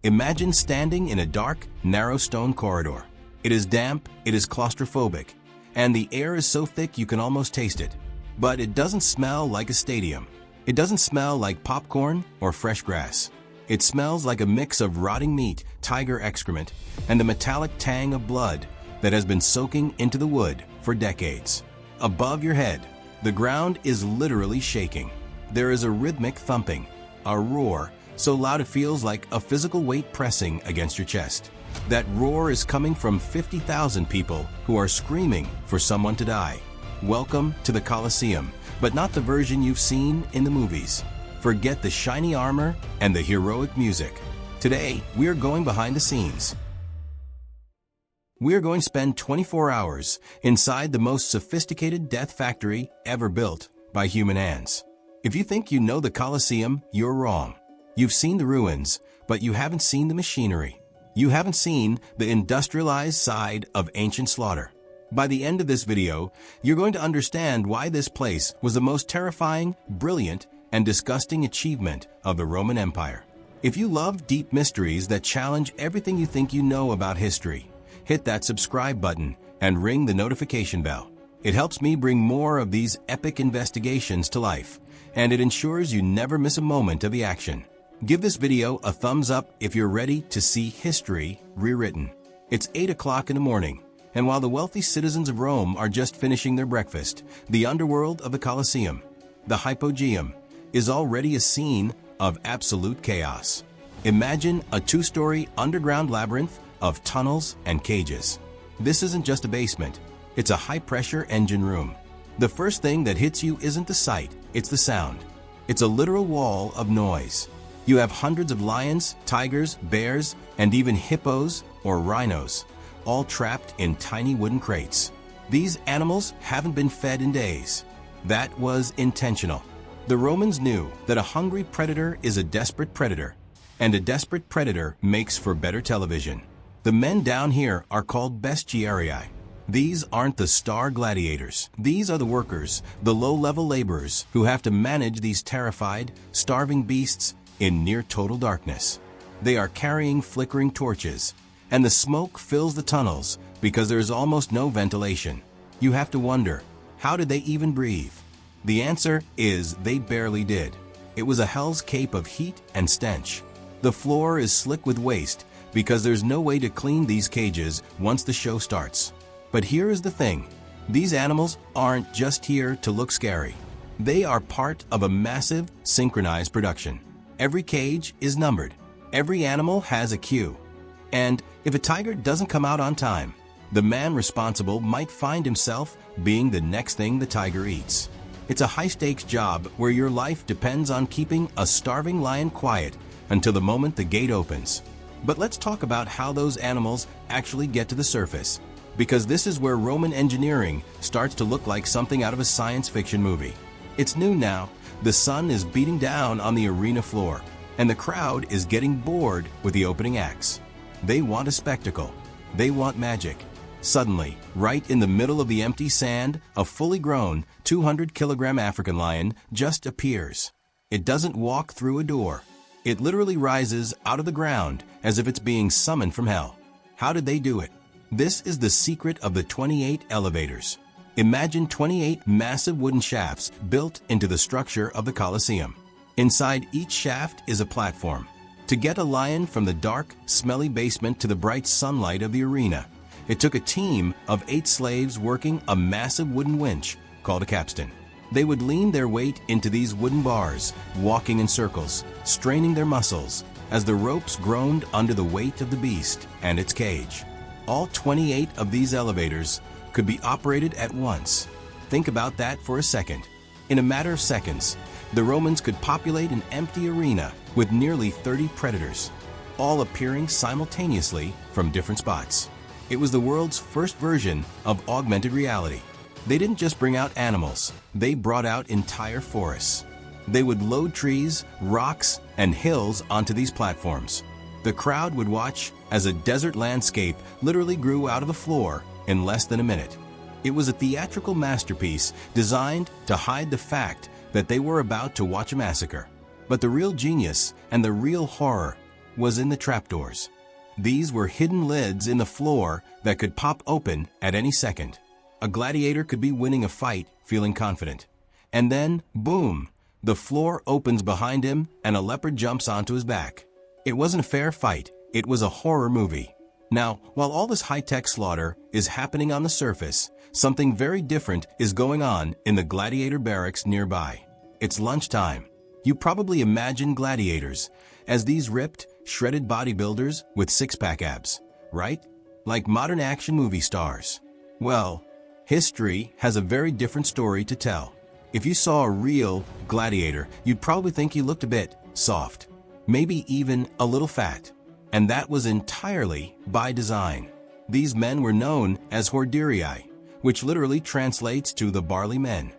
Imagine standing in a dark, narrow stone corridor. It is damp, it is claustrophobic, and the air is so thick you can almost taste it. But it doesn't smell like a stadium. It doesn't smell like popcorn or fresh grass. It smells like a mix of rotting meat, tiger excrement, and the metallic tang of blood that has been soaking into the wood for decades. Above your head, the ground is literally shaking. There is a rhythmic thumping, a roar so loud it feels like a physical weight pressing against your chest. That roar is coming from 50,000 people who are screaming for someone to die. Welcome to the Colosseum, but not the version you've seen in the movies. Forget the shiny armor and the heroic music. Today, we're going behind the scenes. We're going to spend 24 hours inside the most sophisticated death factory ever built by human hands. If you think you know the Colosseum, you're wrong. You've seen the ruins, but you haven't seen the machinery. You haven't seen the industrialized side of ancient slaughter. By the end of this video, you're going to understand why this place was the most terrifying, brilliant, and disgusting achievement of the Roman Empire. If you love deep mysteries that challenge everything you think you know about history, hit that subscribe button and ring the notification bell. It helps me bring more of these epic investigations to life, and it ensures you never miss a moment of the action. Give this video a thumbs up if you're ready to see history rewritten. It's 8 o'clock in the morning, and while the wealthy citizens of Rome are just finishing their breakfast, the underworld of the Colosseum, the Hypogeum, is already a scene of absolute chaos. Imagine a two-story underground labyrinth of tunnels and cages. This isn't just a basement, it's a high-pressure engine room. The first thing that hits you isn't the sight, it's the sound. It's a literal wall of noise. You have hundreds of lions, tigers, bears, and even hippos or rhinos, all trapped in tiny wooden crates. These animals haven't been fed in days. That was intentional. The Romans knew that a hungry predator is a desperate predator, and a desperate predator makes for better television. The men down here are called bestiarii. These aren't the star gladiators. These are the workers, the low-level laborers who have to manage these terrified, starving beasts in near total darkness. They are carrying flickering torches, and the smoke fills the tunnels because there is almost no ventilation. You have to wonder, how did they even breathe? The answer is they barely did. It was a hell's cape of heat and stench. The floor is slick with waste because there's no way to clean these cages once the show starts. But here is the thing. These animals aren't just here to look scary. They are part of a massive, synchronized production. Every cage is numbered. Every animal has a cue. And if a tiger doesn't come out on time, the man responsible might find himself being the next thing the tiger eats. It's a high-stakes job where your life depends on keeping a starving lion quiet until the moment the gate opens. But let's talk about how those animals actually get to the surface, because this is where Roman engineering starts to look like something out of a science fiction movie. It's noon now, the sun is beating down on the arena floor, and the crowd is getting bored with the opening acts. They want a spectacle. They want magic. Suddenly, right in the middle of the empty sand, a fully grown 200-kilogram African lion just appears. It doesn't walk through a door. It literally rises out of the ground as if it's being summoned from hell. How did they do it? This is the secret of the 28 elevators. Imagine 28 massive wooden shafts built into the structure of the Colosseum. Inside each shaft is a platform. To get a lion from the dark, smelly basement to the bright sunlight of the arena, it took a team of 8 slaves working a massive wooden winch called a capstan. They would lean their weight into these wooden bars, walking in circles, straining their muscles as the ropes groaned under the weight of the beast and its cage. All 28 of these elevators could be operated at once. Think about that for a second. In a matter of seconds, the Romans could populate an empty arena with nearly 30 predators, all appearing simultaneously from different spots. It was the world's first version of augmented reality. They didn't just bring out animals, they brought out entire forests. They would load trees, rocks, and hills onto these platforms. The crowd would watch as a desert landscape literally grew out of the floor in less than a minute. It was a theatrical masterpiece designed to hide the fact that they were about to watch a massacre. But the real genius and the real horror was in the trapdoors. These were hidden lids in the floor that could pop open at any second. A gladiator could be winning a fight, feeling confident. And then, boom, the floor opens behind him and a leopard jumps onto his back. It wasn't a fair fight, it was a horror movie. Now, while all this high-tech slaughter is happening on the surface, something very different is going on in the gladiator barracks nearby. It's lunchtime. You probably imagine gladiators as these ripped, shredded bodybuilders with six-pack abs, right? Like modern action movie stars. Well, history has a very different story to tell. If you saw a real gladiator, you'd probably think he looked a bit soft, maybe even a little fat. And that was entirely by design. These men were known as horderii, which literally translates to the barley men.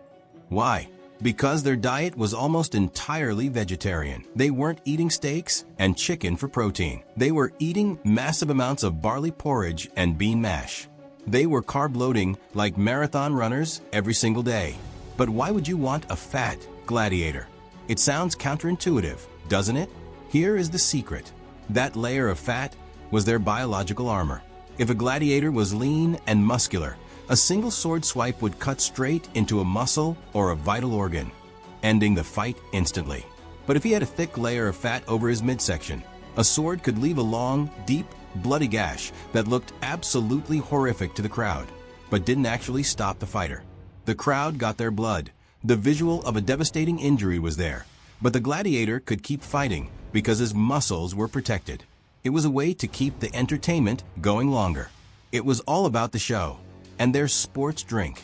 Why? Because their diet was almost entirely vegetarian. They weren't eating steaks and chicken for protein. They were eating massive amounts of barley porridge and bean mash. They were carb loading like marathon runners every single day. But why would you want a fat gladiator? It sounds counterintuitive, doesn't it? Here is the secret. That layer of fat was their biological armor. If a gladiator was lean and muscular, a single sword swipe would cut straight into a muscle or a vital organ, ending the fight instantly. But if he had a thick layer of fat over his midsection, a sword could leave a long, deep, bloody gash that looked absolutely horrific to the crowd, but didn't actually stop the fighter. The crowd got their blood. The visual of a devastating injury was there, but the gladiator could keep fighting because his muscles were protected. It was a way to keep the entertainment going longer. It was all about the show and their sports drink.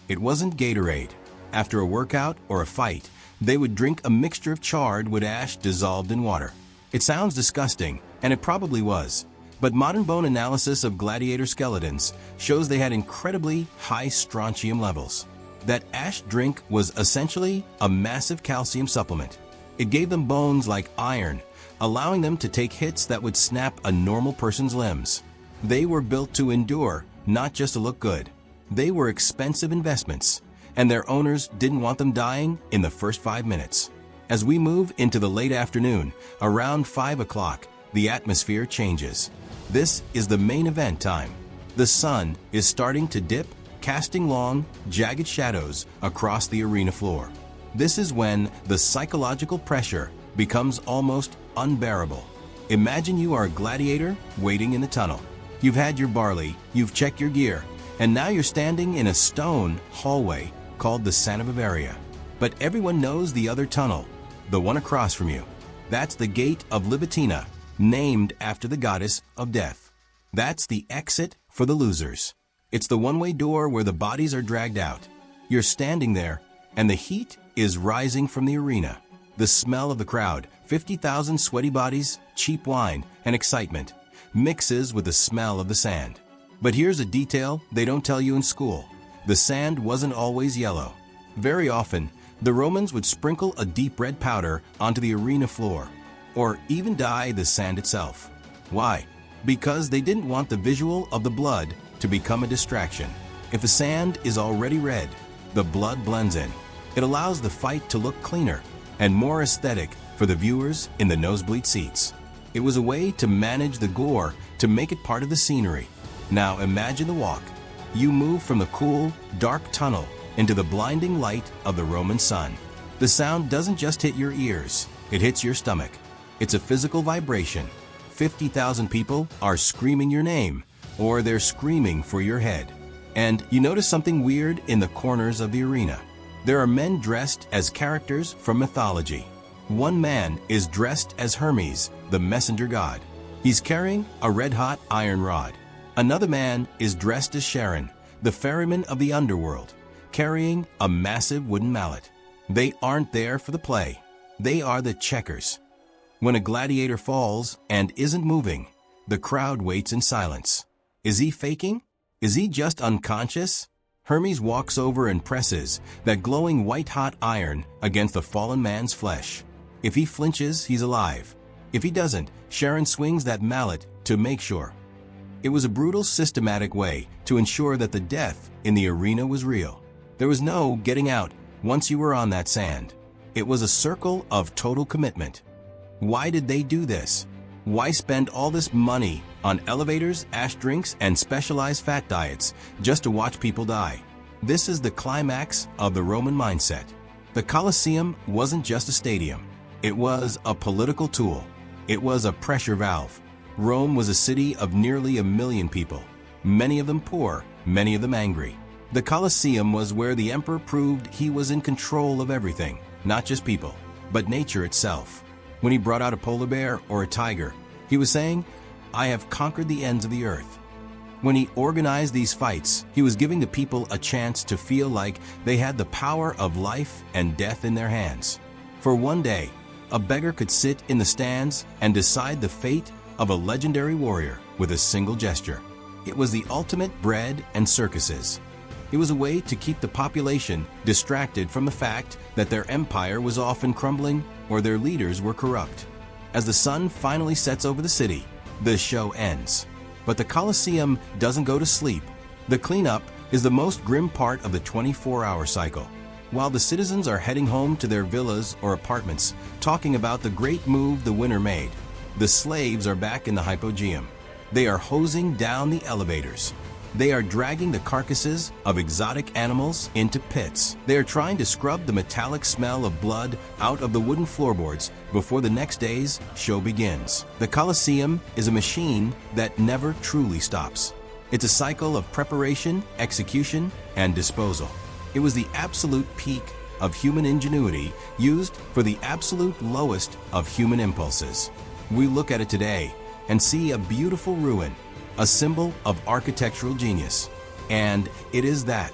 It wasn't Gatorade. After a workout or a fight, they would drink a mixture of charred wood ash dissolved in water. It sounds disgusting, and it probably was, but modern bone analysis of gladiator skeletons shows they had incredibly high strontium levels. That ash drink was essentially a massive calcium supplement. It gave them bones like iron, allowing them to take hits that would snap a normal person's limbs. They were built to endure, not just to look good. They were expensive investments, and their owners didn't want them dying in the first 5 minutes. As we move into the late afternoon, around 5 o'clock, the atmosphere changes. This is the main event time. The sun is starting to dip, casting long, jagged shadows across the arena floor. This is when the psychological pressure becomes almost unbearable. Imagine you are a gladiator waiting in the tunnel. You've had your barley, you've checked your gear, and now you're standing in a stone hallway called the Santa Bavaria. But everyone knows the other tunnel, the one across from you. That's the Gate of Libitina, named after the goddess of death. That's the exit for the losers. It's the one-way door where the bodies are dragged out. You're standing there, and the heat is rising from the arena. The smell of the crowd, 50,000 sweaty bodies, cheap wine, and excitement mixes with the smell of the sand. But here's a detail they don't tell you in school. The sand wasn't always yellow. Very often, the Romans would sprinkle a deep red powder onto the arena floor, or even dye the sand itself. Why? Because they didn't want the visual of the blood to become a distraction. If the sand is already red, the blood blends in. It allows the fight to look cleaner and more aesthetic for the viewers in the nosebleed seats. It was a way to manage the gore to make it part of the scenery. Now imagine the walk. You move from the cool, dark tunnel into the blinding light of the Roman sun. The sound doesn't just hit your ears, it hits your stomach. It's a physical vibration. 50,000 people are screaming your name, or they're screaming for your head. And you notice something weird in the corners of the arena. There are men dressed as characters from mythology. One man is dressed as Hermes, the messenger god. He's carrying a red-hot iron rod. Another man is dressed as Charon, the ferryman of the underworld, carrying a massive wooden mallet. They aren't there for the play. They are the checkers. When a gladiator falls and isn't moving, the crowd waits in silence. Is he faking? Is he just unconscious? Hermes walks over and presses that glowing white-hot iron against the fallen man's flesh. If he flinches, he's alive. If he doesn't, Charon swings that mallet to make sure. It was a brutal, systematic way to ensure that the death in the arena was real. There was no getting out once you were on that sand. It was a circle of total commitment. Why did they do this? Why spend all this money on elevators, ash drinks, and specialized fat diets just to watch people die? This is the climax of the Roman mindset. The Colosseum wasn't just a stadium. It was a political tool. It was a pressure valve. Rome was a city of nearly 1 million people, many of them poor, many of them angry. The Colosseum was where the emperor proved he was in control of everything, not just people, but nature itself. When he brought out a polar bear or a tiger, he was saying, "I have conquered the ends of the earth." When he organized these fights, he was giving the people a chance to feel like they had the power of life and death in their hands. For one day, a beggar could sit in the stands and decide the fate of a legendary warrior with a single gesture. It was the ultimate bread and circuses. It was a way to keep the population distracted from the fact that their empire was often crumbling or their leaders were corrupt. As the sun finally sets over the city, the show ends. But the Colosseum doesn't go to sleep. The cleanup is the most grim part of the 24-hour cycle. While the citizens are heading home to their villas or apartments, talking about the great move the winner made, the slaves are back in the hypogeum. They are hosing down the elevators. They are dragging the carcasses of exotic animals into pits. They are trying to scrub the metallic smell of blood out of the wooden floorboards before the next day's show begins. The Colosseum is a machine that never truly stops. It's a cycle of preparation, execution, and disposal. It was the absolute peak of human ingenuity used for the absolute lowest of human impulses. We look at it today and see a beautiful ruin, a symbol of architectural genius. And it is that.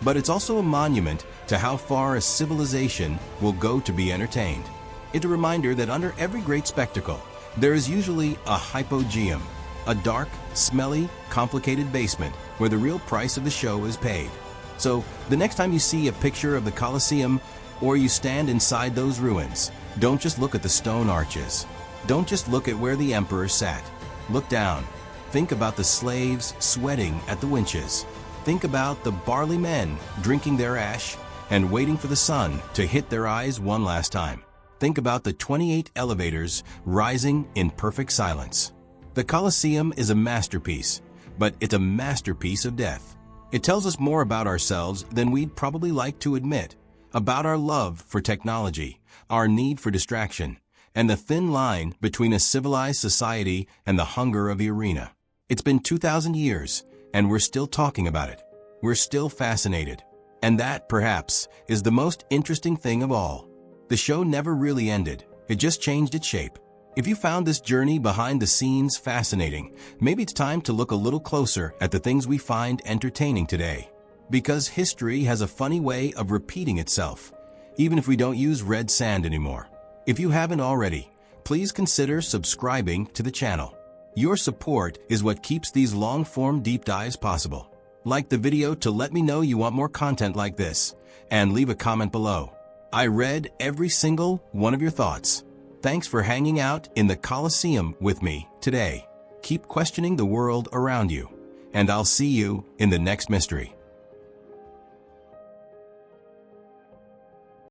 But it's also a monument to how far a civilization will go to be entertained. It's a reminder that under every great spectacle, there is usually a hypogeum, a dark, smelly, complicated basement where the real price of the show is paid. So the next time you see a picture of the Colosseum or you stand inside those ruins, don't just look at the stone arches. Don't just look at where the emperor sat. Look down. Think about the slaves sweating at the winches. Think about the barley men drinking their ash and waiting for the sun to hit their eyes one last time. Think about the 28 elevators rising in perfect silence. The Colosseum is a masterpiece, but it's a masterpiece of death. It tells us more about ourselves than we'd probably like to admit, about our love for technology, our need for distraction, and the thin line between a civilized society and the hunger of the arena. It's been 2,000 years, and we're still talking about it. We're still fascinated. And that, perhaps, is the most interesting thing of all. The show never really ended. It just changed its shape. If you found this journey behind the scenes fascinating, maybe it's time to look a little closer at the things we find entertaining today. Because history has a funny way of repeating itself, even if we don't use red sand anymore. If you haven't already, please consider subscribing to the channel. Your support is what keeps these long-form deep dives possible. Like the video to let me know you want more content like this, and leave a comment below. I read every single one of your thoughts. Thanks for hanging out in the Colosseum with me today. Keep questioning the world around you, and I'll see you in the next mystery.